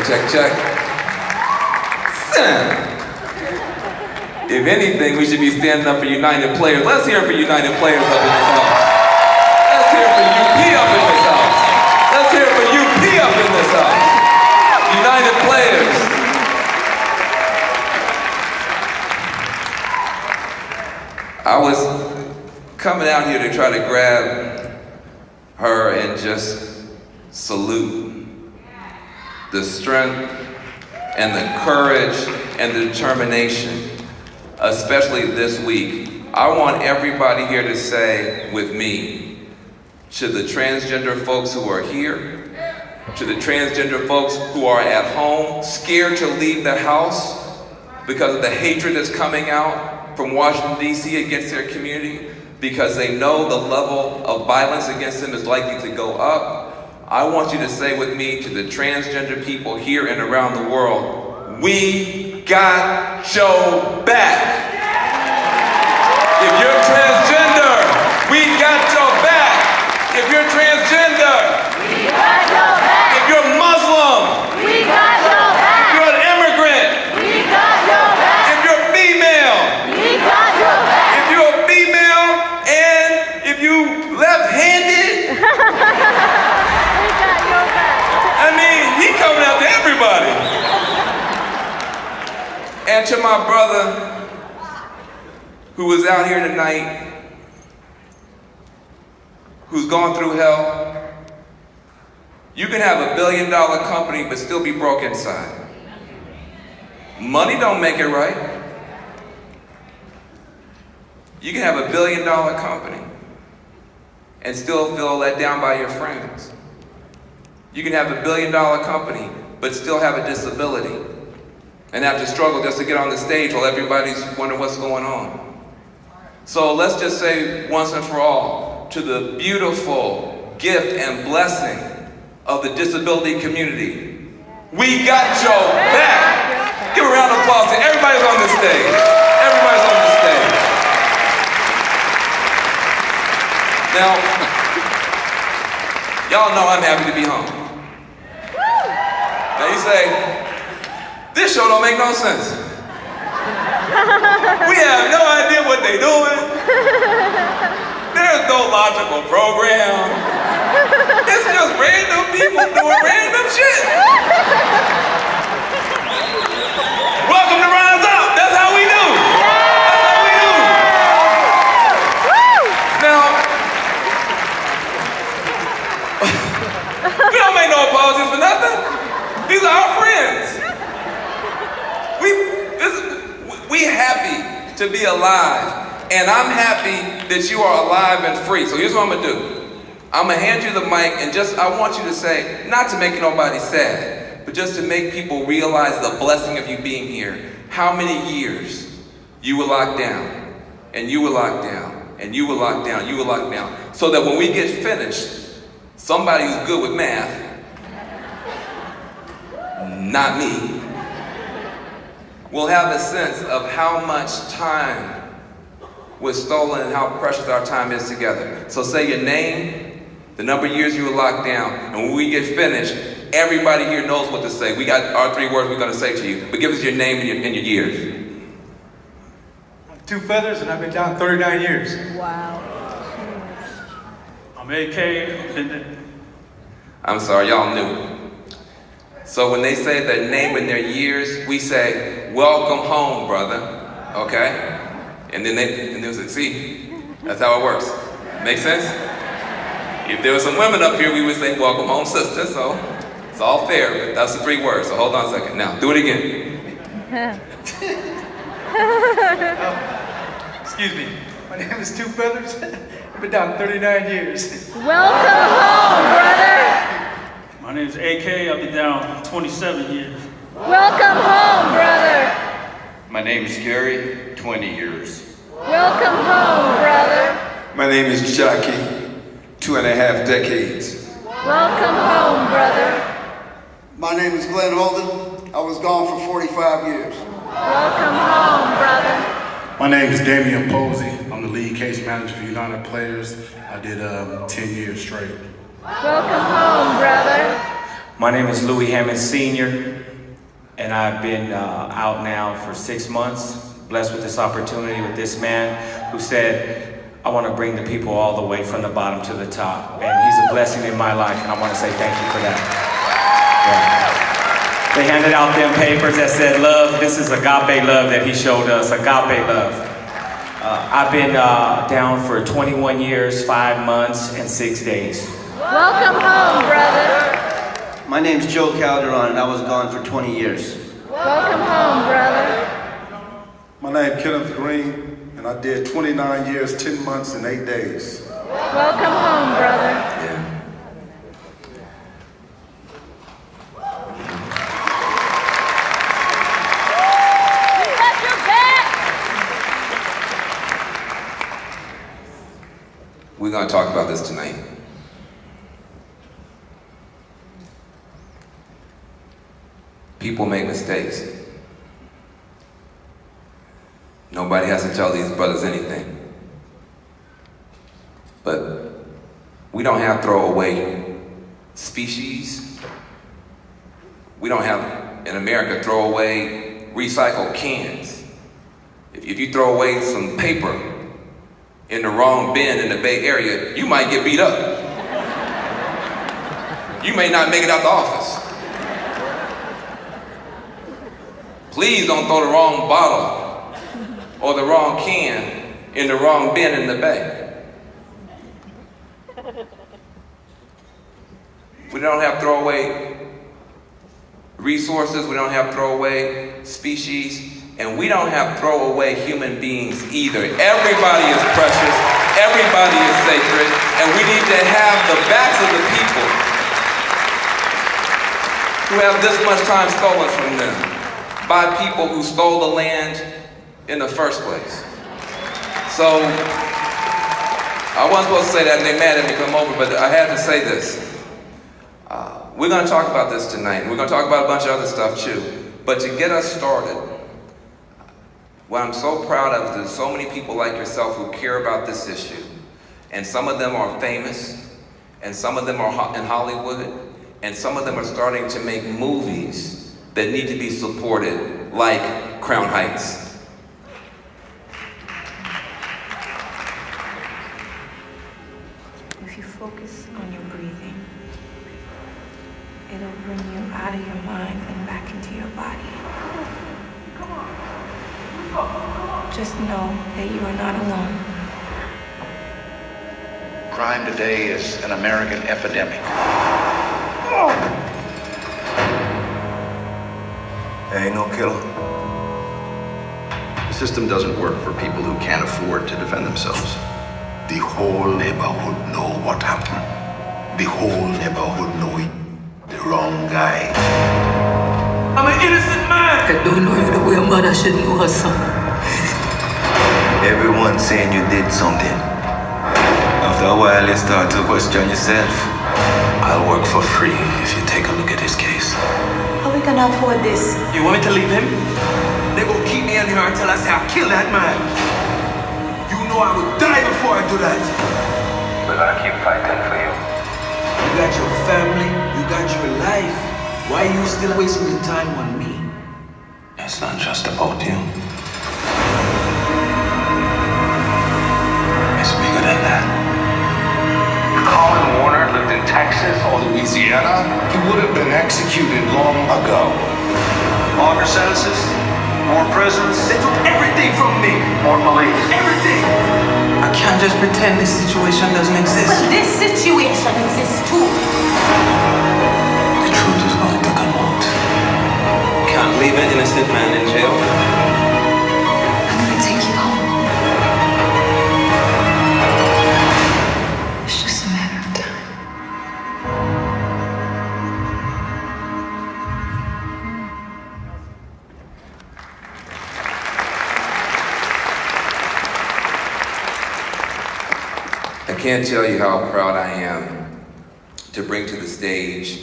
check. Sam. If anything, we should be standing up for United players. Let's hear it for United players up in this house. Let's hear it for UP up in this house. Let's hear it for UP up in this house. United players. I was coming out here to try to grab her and just salute the strength and the courage and the determination, especially this week. I want everybody here to say with me, to the transgender folks who are here, to the transgender folks who are at home, scared to leave the house because of the hatred that's coming out from Washington, D.C. against their community, because they know the level of violence against them is likely to go up. I want you to say with me to the transgender people here and around the world, we got your back. If you're transgender, we got your back. If you're transgender, we got your back. If you're Muslim, we got your back. If you're an immigrant, we got your back. If you're female, we got your back. If you're a female and if you left-handed, we got your back. I mean, he coming out to everybody. And to my brother who was out here tonight, who's gone through hell, you can have $1 billion company but still be broke inside. Money don't make it right. You can have $1 billion company and still feel let down by your friends. You can have $1 billion company but still have a disability and have to struggle just to get on the stage while everybody's wondering what's going on. So let's just say once and for all, to the beautiful gift and blessing of the disability community, we got your back. Give a round of applause to everybody's on this stage. Everybody's on this stage. Now, y'all know I'm happy to be home. Now you say, this show don't make no sense. We have no idea what they're doing. There's no logical program. It's just random people doing random shit. Welcome to Rise Up. That's how we do. That's how we do. Now, we don't make no apologies for nothing. These are our friends. We happy to be alive, and I'm happy that you are alive and free. So here's what I'm gonna do. I'm gonna hand you the mic, and I want you to say, not to make nobody sad, but just to make people realize the blessing of you being here. How many years you were locked down, and you were locked down, and you were locked down, you were locked down, so that when we get finished, somebody who's good with math, not me, we'll have a sense of how much time was stolen and how precious our time is together. So say your name, the number of years you were locked down, and when we get finished, everybody here knows what to say. We got our 3 words we're gonna say to you, but give us your name and your years. I'm Two Feathers, and I've been down 39 years. Wow. I'm AK. I'm sorry, y'all knew. So when they say their name and their years, we say, welcome home, brother, okay? And then they say, see, that's how it works. Make sense? If there were some women up here, we would say, welcome home, sister, so it's all fair, but that's the 3 words, so hold on a second. Now, do it again. Excuse me, my name is Two Feathers. I've been down 39 years. Welcome home, brother. My name is AK. I've been down 27 years. Welcome home, brother. My name is Gary, 20 years. Welcome home, brother. My name is Jackie, 2.5 decades. Welcome home, brother. My name is Glenn Holden. I was gone for 45 years. Welcome home, brother. My name is Damian Posey. I'm the lead case manager for United Players. I did 10 years straight. Welcome home, brother. My name is Louis Hammond Sr., and I've been out now for 6 months, blessed with this opportunity with this man who said, I want to bring the people all the way from the bottom to the top. And he's a blessing in my life, and I want to say thank you for that. Yeah. They handed out them papers that said love. This is agape love that he showed us, agape love. I've been down for 21 years, 5 months, and 6 days. Welcome home, brother. My name's Joe Calderon, and I was gone for 20 years. Welcome home, brother. My name is Kenneth Green, and I did 29 years, 10 months, and 8 days. Welcome home, brother. Yeah. We got your back. We're going to talk about this tonight. People make mistakes. Nobody has to tell these brothers anything. But we don't have throwaway species. We don't have, in America, throwaway recycled cans. If you throw away some paper in the wrong bin in the Bay Area, you might get beat up. You may not make it out the office. Please don't throw the wrong bottle or the wrong can in the wrong bin in the bay. We don't have throwaway resources, we don't have throwaway species, and we don't have throwaway human beings either. Everybody is precious, everybody is sacred, and we need to have the backs of the people who have this much time stolen from them by people who stole the land in the first place. So, I wasn't supposed to say that and they mad at me come over, but I had to say this. We're gonna talk about this tonight, and we're gonna talk about a bunch of other stuff too. But to get us started, what I'm so proud of is there's so many people like yourself who care about this issue. And some of them are famous, and some of them are in Hollywood, and some of them are starting to make movies that need to be supported, like Crown Heights. If you focus on your breathing, it'll bring you out of your mind and back into your body. Just know that you are not alone. Crime today is an American epidemic. There ain't no killer. The system doesn't work for people who can't afford to defend themselves. The whole neighborhood know what happened. The whole neighborhood know it. The wrong guy. I'm an innocent man! I don't know you the way a mother should know her son. Everyone saying you did something. After a while, you start to question yourself. I'll work for free if you take a look at this case. How we gonna afford this? You want me to leave him? They gonna keep me in here until I say I kill that man. You know I would die before I do that. We're gonna keep fighting for you. You got your family, you got your life. Why are you still wasting your time on me? It's not just about you. It's bigger than that. Colin Warner lived in Texas or Louisiana. He would have been executed long ago. Longer sentences, more prisons, They took everything from me. more police. Everything. I can't just pretend this situation doesn't exist. But this situation exists too. The truth is going to come out. Can't leave an innocent man in jail. I'm gonna take you home. It's just a matter of time. I can't tell you how proud I am to bring to the stage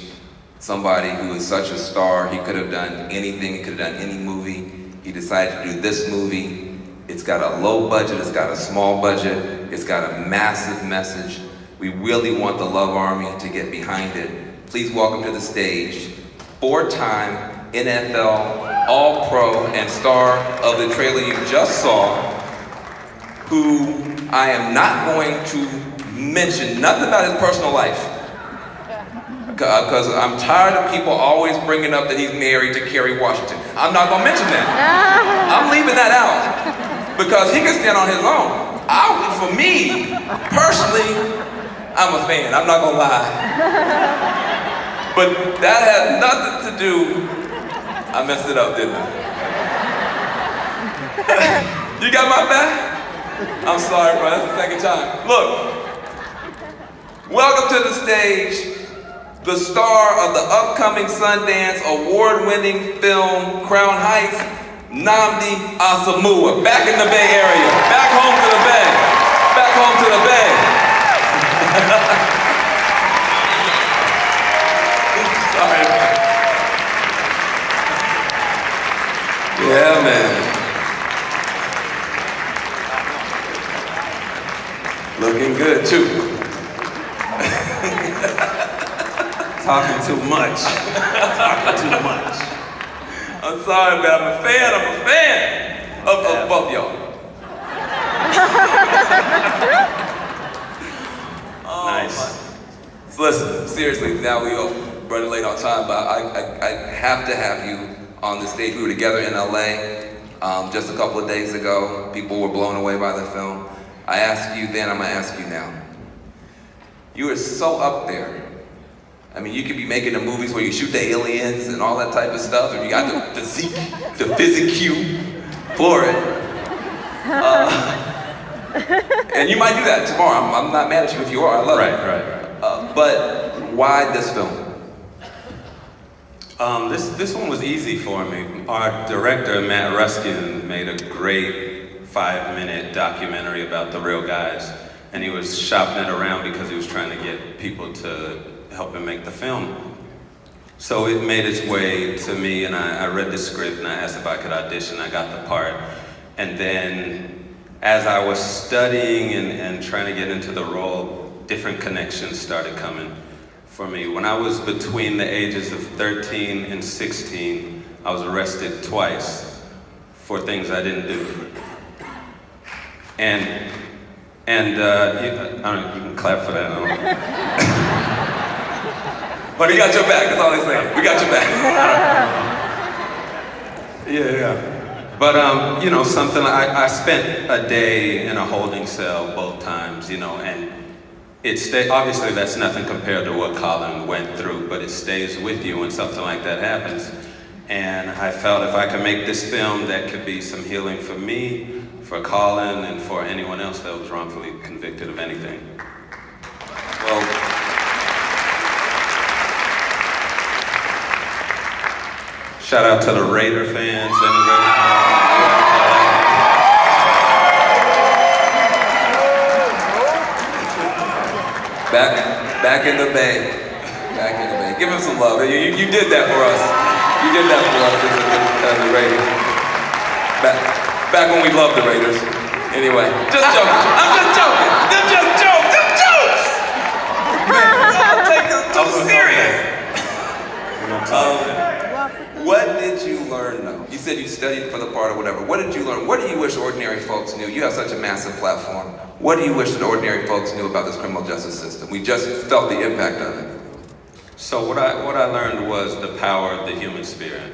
somebody who is such a star. He could have done anything, he could have done any movie. He decided to do this movie. It's got a low budget, it's got a small budget, it's got a massive message. We really want the Love Army to get behind it. please welcome to the stage four-time NFL All-Pro and star of the trailer you just saw, who I am not going to mention nothing about his personal life, because I'm tired of people always bringing up that he's married to Kerry Washington. I'm not gonna mention that. I'm leaving that out because he can stand on his own. For me, personally, I'm a fan. I'm not gonna lie. But that had nothing to do. I messed it up, didn't I? You got my back? I'm sorry, bro. That's the second time. Look, welcome to the stage, the star of the upcoming Sundance award-winning film Crown Heights, Nnamdi Asomugha. Back in the Bay Area. Back home to the Bay. Back home to the Bay. Sorry. Yeah, man. Looking good, too. Talking too much. Talking too much. I'm sorry, man. I'm a fan of both y'all. Nice. So listen, seriously, now we are running late on time, but I have to have you on the stage. We were together in LA just a couple of days ago. People were blown away by the film. I asked you then, I'm gonna ask you now. You are so up there. I mean, you could be making the movies where you shoot the aliens and all that type of stuff, and you got the physique, the physique for it. And you might do that tomorrow. I'm not mad at you if you are. I love it. Right. But why this film? This one was easy for me. Our director, Matt Ruskin, made a great 5-minute documentary about the real guys, and he was shopping it around because he was trying to get people to help him make the film. So it made its way to me, and I read the script and I asked if I could audition. I got the part, and then as I was studying and trying to get into the role, different connections started coming for me. When I was between the ages of 13 and 16, I was arrested twice for things I didn't do. And I don't know, you can clap for that. I don't know. But we got your back, that's all they say. We got your back. Yeah. But, something, I spent a day in a holding cell both times, and obviously that's nothing compared to what Colin went through, but it stays with you when something like that happens. And I felt if I could make this film, that could be some healing for me, for Colin, and for anyone else that was wrongfully convicted of anything. Well, shout out to the Raider fans and Back in the Bay. Back in the Bay. Give him some love. You did that for us. You did that for us as the Raiders. Back when we loved the Raiders. Anyway, just joking. I'm just joking. They're just jokes. They're jokes. Don't take them too serious. What did you learn though? You said you studied for the part or whatever. What did you learn? What do you wish ordinary folks knew? You have such a massive platform. What do you wish that ordinary folks knew about this criminal justice system? We just felt the impact of it. So what I learned was the power of the human spirit.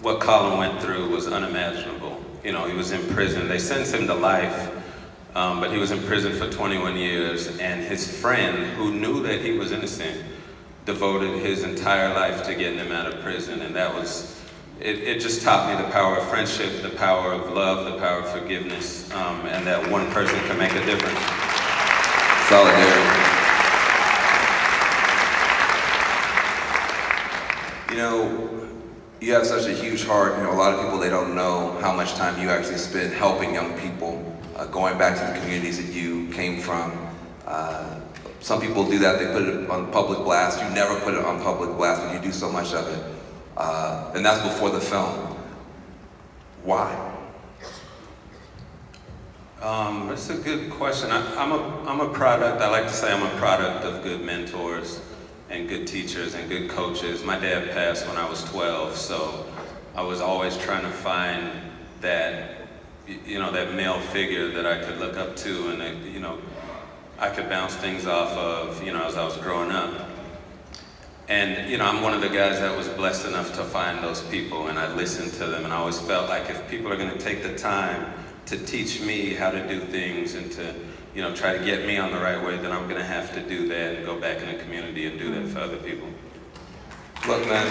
What Colin went through was unimaginable. He was in prison. They sentenced him to life, but he was in prison for 21 years, and his friend, who knew that he was innocent, devoted his entire life to getting him out of prison, and that was, it just taught me the power of friendship, the power of love, the power of forgiveness, and that one person can make a difference. Solidarity. You have such a huge heart. A lot of people, they don't know how much time you actually spend helping young people, going back to the communities that you came from. Some people do that, they put it on public blast. You never put it on public blast, but you do so much of it. And that's before the film. Why? That's a good question. I'm a product, I like to say I'm a product of good mentors and good teachers and good coaches. My dad passed when I was 12, so I was always trying to find that, that male figure that I could look up to and that, I could bounce things off of, as I was growing up. And, I'm one of the guys that was blessed enough to find those people, and I listened to them, and I always felt like if people are gonna take the time to teach me how to do things and to, try to get me on the right way, then I'm gonna have to do that and go back in the community and do that for other people. Look, man,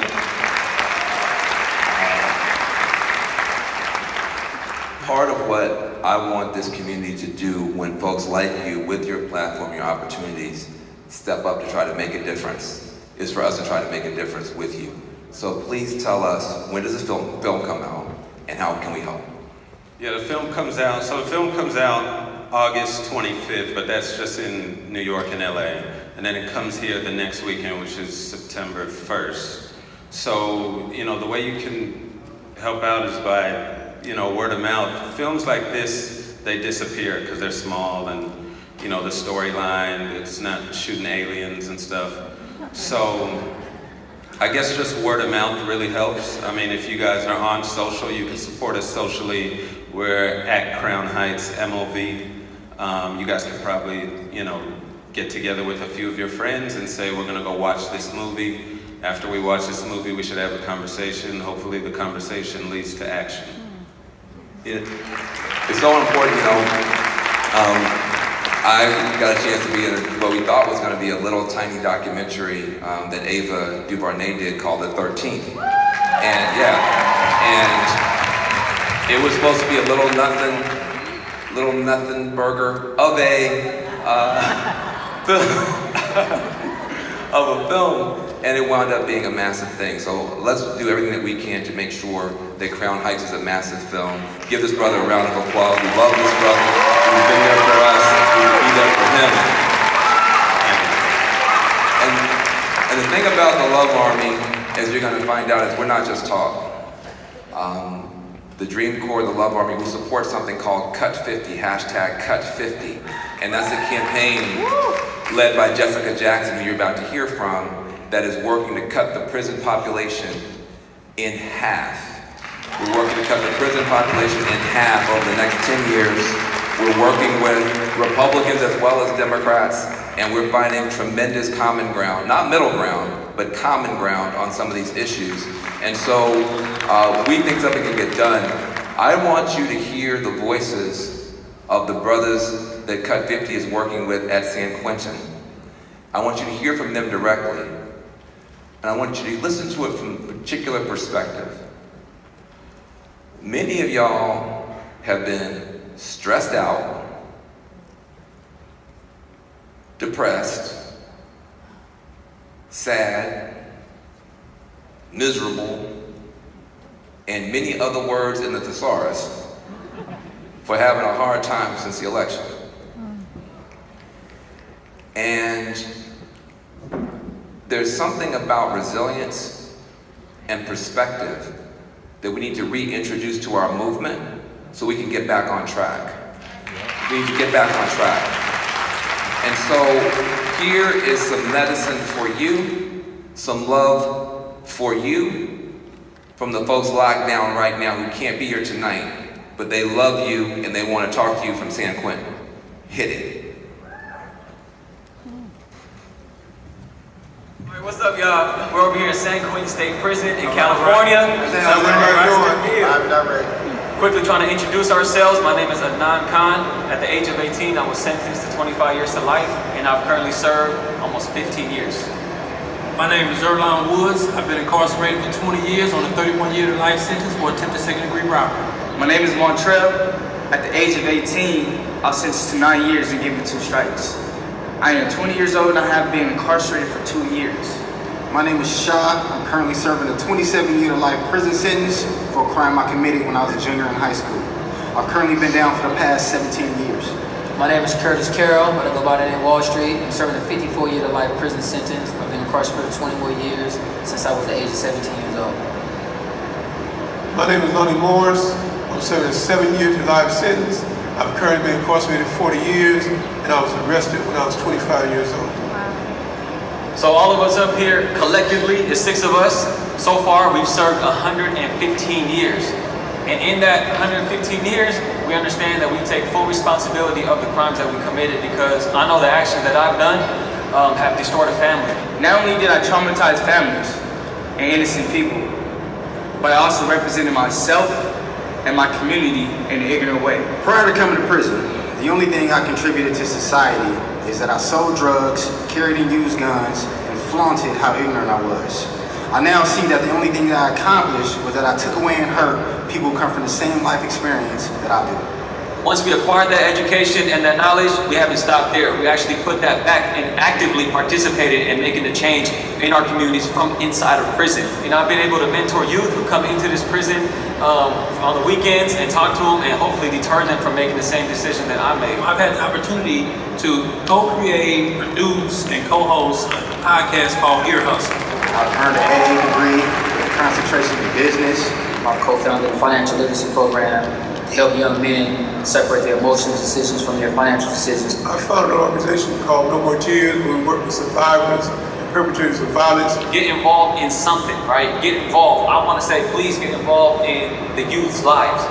part of what I want this community to do when folks like you, with your platform, your opportunities, step up to try to make a difference, is for us to try to make a difference with you. So please tell us, when does this film come out, and how can we help? Yeah, the film comes out August 25th, but that's just in New York and LA. And then it comes here the next weekend, which is September 1st. So, the way you can help out is by, word of mouth. Films like this, they disappear because they're small and, the storyline, it's not shooting aliens and stuff. So, I guess just word of mouth really helps. I mean, if you guys are on social, you can support us socially. We're at Crown Heights MOV. You guys can probably, get together with a few of your friends and say, we're gonna go watch this movie. After we watch this movie, we should have a conversation. Hopefully the conversation leads to action. It's so important, I got a chance to be in what we thought was going to be a little tiny documentary that Ava DuVernay did called The 13th. And it was supposed to be a little nothing burger of a film, and it wound up being a massive thing. So let's do everything that we can to make sure that Crown Heights is a massive film. Give this brother a round of applause. We love this brother. He's been there for us. We will be there for him. And the thing about the Love Army, as you're going to find out, is we're not just talk. The Dream Corps, the Love Army, we support something called Cut 50, hashtag Cut 50. And that's a campaign led by Jessica Jackson, who you're about to hear from, that is working to cut the prison population in half. We're working to cut the prison population in half over the next 10 years. We're working with Republicans as well as Democrats, and we're finding tremendous common ground, not middle ground, but common ground on some of these issues. And so we think something can get done. I want you to hear the voices of the brothers that Cut 50 is working with at San Quentin. I want you to hear from them directly. And I want you to listen to it from a particular perspective. Many of y'all have been stressed out, depressed, sad, miserable, and many other words in the thesaurus for having a hard time since the election. And there's something about resilience and perspective that we need to reintroduce to our movement so we can get back on track. We need to get back on track. And so here is some medicine for you, some love for you from the folks locked down right now who can't be here tonight, but they love you and they want to talk to you from San Quentin. Hit it. What's up, y'all? We're over here at San Quentin State Prison in California. Quickly trying to introduce ourselves. My name is Adnan Khan. At the age of 18, I was sentenced to 25 years to life, and I've currently served almost 15 years. My name is Erlon Woods. I've been incarcerated for 20 years on a 31-year life sentence for attempted second-degree robbery. My name is Montrell. At the age of 18, I was sentenced to 9 years and given 2 strikes. I am 20 years old and I have been incarcerated for 2 years. My name is Shah. I'm currently serving a 27-year life prison sentence for a crime I committed when I was a junior in high school. I've currently been down for the past 17 years. My name is Curtis Carroll, but I go by the name Wall Street. I'm serving a 54-year life prison sentence. I've been incarcerated for 20 more years since I was the age of 17 years old. My name is Lonnie Morris. I'm serving a 7-year to life sentence. I've currently been incarcerated 40 years, and I was arrested when I was 25 years old. So all of us up here, collectively, is 6 of us. So far, we've served 115 years. And in that 115 years, we understand that we take full responsibility of the crimes that we committed, because I know the actions that I've done have destroyed a family. Not only did I traumatize families and innocent people, but I also represented myself and my community in an ignorant way. Prior to coming to prison, the only thing I contributed to society is that I sold drugs, carried and used guns, and flaunted how ignorant I was. I now see that the only thing that I accomplished was that I took away and hurt people who come from the same life experience that I do. Once we acquired that education and that knowledge, we haven't stopped there. We actually put that back and actively participated in making the change in our communities from inside of prison. You know, I've been able to mentor youth who come into this prison on the weekends and talk to them and hopefully deter them from making the same decision that I made. I've had the opportunity to co-create, produce, and co-host a podcast called Ear Hustle. I've earned an AA degree with a concentration in business. I've co-founded a financial literacy program to help young men separate their emotional decisions from their financial decisions. I founded an organization called No More Tears, where we work with survivors and perpetrators of violence. Get involved in something, right? Get involved. I want to say, please get involved in the youth's lives.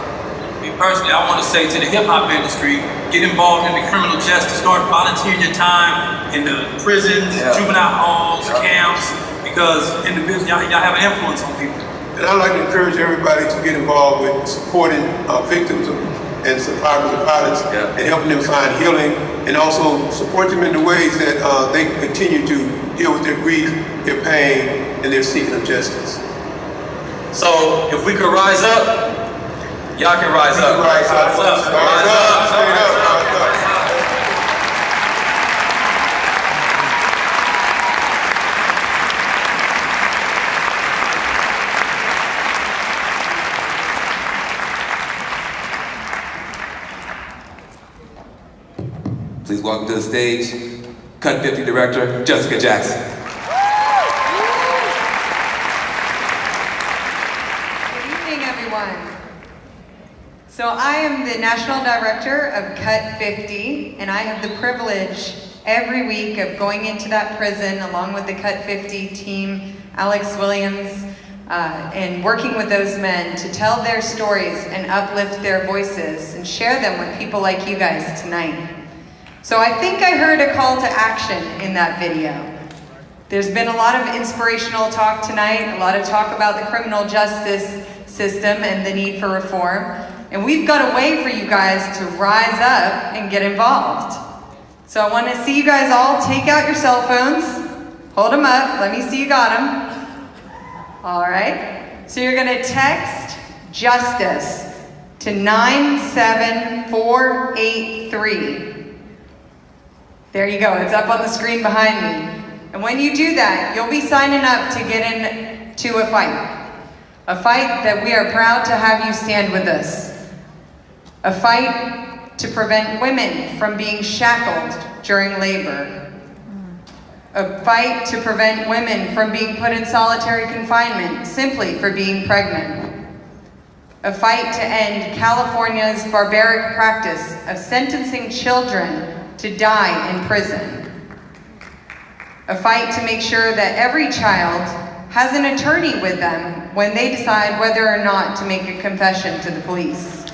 Me personally, I want to say to the hip-hop industry, get involved in the criminal justice, start volunteering your time in the prisons, juvenile halls, camps, because individuals, y'all have an influence on people. And I'd like to encourage everybody to get involved with supporting victims and survivors of violence and helping them find healing, and also support them in the ways that they continue to deal with their grief, their pain, and their seeking of justice. So if we could rise up, y'all can rise up. Rise up. Rise up. Rise up. Please welcome to the stage, Cut 50 Director, Jessica Jackson. Good evening, everyone. So I am the National Director of Cut 50, and I have the privilege every week of going into that prison along with the Cut 50 team, Alex Williams, and working with those men to tell their stories and uplift their voices and share them with people like you guys tonight. So I think I heard a call to action in that video. There's been a lot of inspirational talk tonight, a lot of talk about the criminal justice system and the need for reform. And we've got a way for you guys to rise up and get involved. So I want to see you guys all take out your cell phones, hold them up, let me see you got them. All right, so you're gonna text justice to 97483. There you go, it's up on the screen behind me. And when you do that, you'll be signing up to get into a fight. A fight that we are proud to have you stand with us. A fight to prevent women from being shackled during labor. A fight to prevent women from being put in solitary confinement simply for being pregnant. A fight to end California's barbaric practice of sentencing children to die in prison. A fight to make sure that every child has an attorney with them when they decide whether or not to make a confession to the police.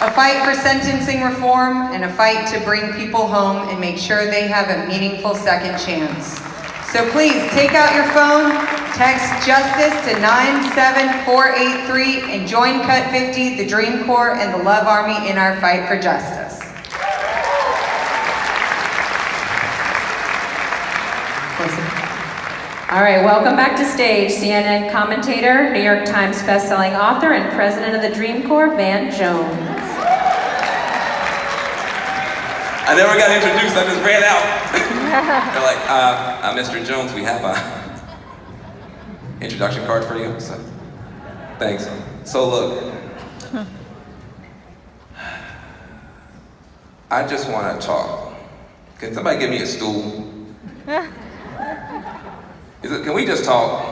A fight for sentencing reform, and a fight to bring people home and make sure they have a meaningful second chance. So please take out your phone, text justice to 97483 and join Cut 50, the Dream Corps, and the Love Army in our fight for justice. All right, welcome back to stage, CNN commentator, New York Times bestselling author, and president of the Dream Corps, Van Jones. I never got introduced, I just ran out. They're like, Mr. Jones, we have a introduction card for you. So, thanks. So look, I just want to talk. Can somebody give me a stool? Can we just talk?